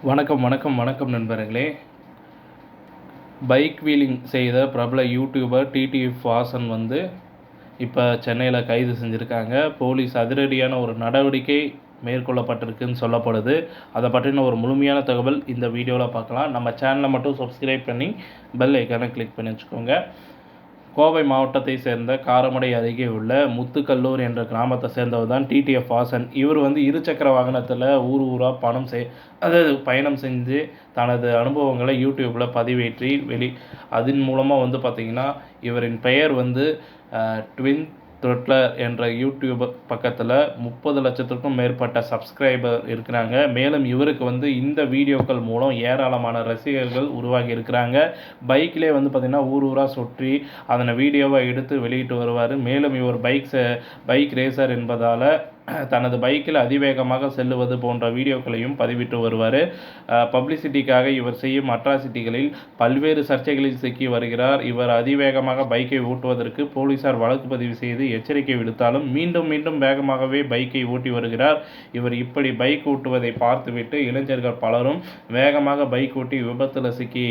வணக்கம் வணக்கம் வணக்கம் நண்பர்களே. பைக் வீலிங் செய்த பிரபல யூடியூபர் டிடிஎஃப் வாசன் இப்போ சென்னையில் கைது செஞ்சுருக்காங்க. போலீஸ் அதிரடியான ஒரு நடவடிக்கை மேற்கொள்ளப்பட்டிருக்குன்னு சொல்லப்படுது. அதை பற்றின ஒரு முழுமையான தகவல் இந்த வீடியோவில் பார்க்கலாம். நம்ம சேனலை மட்டும் சப்ஸ்கிரைப் பண்ணி பெல் ஐக்கானை கிளிக் பண்ணி வச்சுக்கோங்க. கோவை மாவட்டத்தை சேர்ந்த காரமடை அருகே உள்ள முத்துக்கல்லூர் என்ற கிராமத்தை சேர்ந்தவர் தான் டிடிஎஃப் வாசன். இவர் இருசக்கர வாகனத்தில் ஊராக பயணம் செஞ்சு தனது அனுபவங்களை யூடியூப்பில் பதிவேற்றி அதன் மூலமாக பார்த்திங்கன்னா இவரின் பெயர் ட்வின் த்ரொட்லர் என்ற யூடியூப் பக்கத்தில் 30 லட்சத்துக்கும் மேற்பட்ட சப்ஸ்கிரைபர் இருக்கிறாங்க. மேலும் இவருக்கு இந்த வீடியோக்கள் மூலம் ஏராளமான ரசிகர்கள் உருவாகி இருக்கிறாங்க. பைக்கிலே பார்த்திங்கன்னா ஊராக சுற்றி அதனை வீடியோவை எடுத்து வெளியிட்டு வருவார். மேலும் இவர் பைக் ரேசர் என்பதால் தனது பைக்கில் அதிவேகமாக செல்லுவது போன்ற வீடியோக்களையும் பதிவிட்டு வருவார். பப்ளிசிட்டிக்காக இவர் செய்யும் அட்ராசிட்டிகளில் பல்வேறு சர்ச்சைகளில் சிக்கி வருகிறார். இவர் அதிவேகமாக பைக்கை ஓட்டுவதற்கு போலீசார் வழக்கு பதிவு செய்து எச்சரிக்கை விடுத்தாலும் மீண்டும் மீண்டும் வேகமாகவே பைக்கை ஓட்டி வருகிறார். இவர் இப்படி பைக் ஓட்டுவதை பார்த்துவிட்டு இளைஞர்கள் பலரும் வேகமாக பைக் ஓட்டி விபத்தில் சிக்கி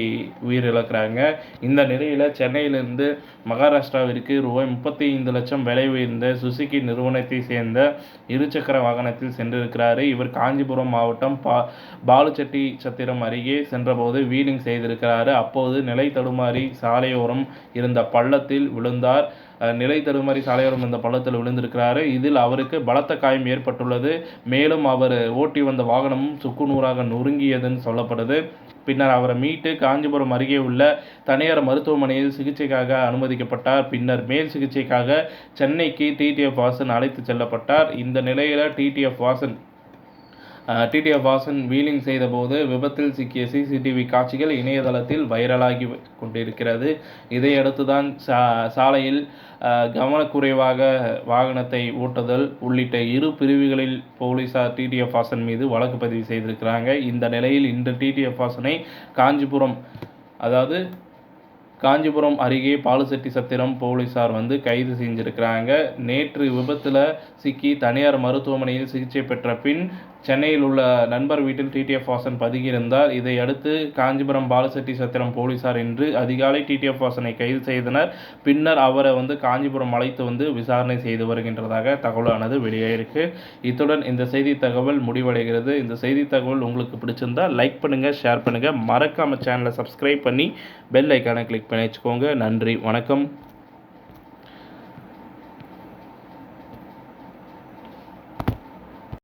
உயிரிழக்கிறாங்க. இந்த நிலையில் சென்னையிலிருந்து மகாராஷ்டிராவிற்கு ரூபாய் 35 லட்சம் விலை உயர்ந்த சுசுகி நிறுவனத்தை சேர்ந்த இருசக்கர வாகனத்தில் சென்றிருக்கிறார். இவர் காஞ்சிபுரம் மாவட்டம் பாலுச்செட்டி சத்திரம் அருகே சென்றபோது வீலிங் செய்திருக்கிறார். அப்போது நிலை தடுமாறி சாலையோரம் இருந்த பள்ளத்தில் விழுந்தார். விழுந்திருக்கிறார். இதில் அவருக்கு பலத்த காயம் ஏற்பட்டுள்ளது. மேலும் அவர் ஓட்டி வந்த வாகனமும் சுக்குநூறாக நொறுங்கியதுன்னு சொல்லப்படுது. பின்னர் அவரை மீட்டு காஞ்சிபுரம் அருகே உள்ள தனியார் மருத்துவமனையில் சிகிச்சைக்காக அனுமதிக்கப்பட்டார். பின்னர் மேல் சிகிச்சைக்காக சென்னைக்கு டிடிஎஃப் வாசன் அழைத்து செல்லப்பட்டார். இந்த நிலையில் டிடிஎஃப் வாசன் வீலிங் செய்தபோது விபத்தில் சிக்கிய சிசிடிவி காட்சிகள் இணையதளத்தில் வைரலாகி கொண்டிருக்கிறது. இதையடுத்து தான் சாலையில் கவனக்குறைவாக வாகனத்தை ஓட்டுதல் உள்ளிட்ட 2 பிரிவுகளில் போலீசார் டிடிஎஃப் வாசன் மீது வழக்கு பதிவு செய்திருக்கிறாங்க. இந்த நிலையில் இன்று டிடிஎஃப் வாசனை காஞ்சிபுரம் அருகே பாலுச்செட்டி சத்திரம் போலீசார் கைது செஞ்சிருக்கிறாங்க. நேற்று விபத்தில் சிக்கி தனியார் மருத்துவமனையில் சிகிச்சை பெற்ற பின் சென்னையில் உள்ள நண்பர் வீட்டில் டிடிஎஃப் வாசன் பதுங்கியிருந்தார். இதையடுத்து காஞ்சிபுரம் பாலுச்செட்டி சத்திரம் போலீசார் இன்று அதிகாலை டிடிஎஃப் வாசனை கைது செய்தனர். பின்னர் அவரை காஞ்சிபுரம் அழைத்து விசாரணை செய்து வருகின்றதாக தகவலானது வெளியாயிருக்கு. இத்துடன் இந்த செய்தி தகவல் முடிவடைகிறது. இந்த செய்தி தகவல் உங்களுக்கு பிடிச்சிருந்தா லைக் பண்ணுங்கள், ஷேர் பண்ணுங்கள், மறக்காம சேனலை சப்ஸ்கிரைப் பண்ணி பெல் ஐக்கானை கிளிக் பண்ணி வச்சுக்கோங்க. நன்றி, வணக்கம்.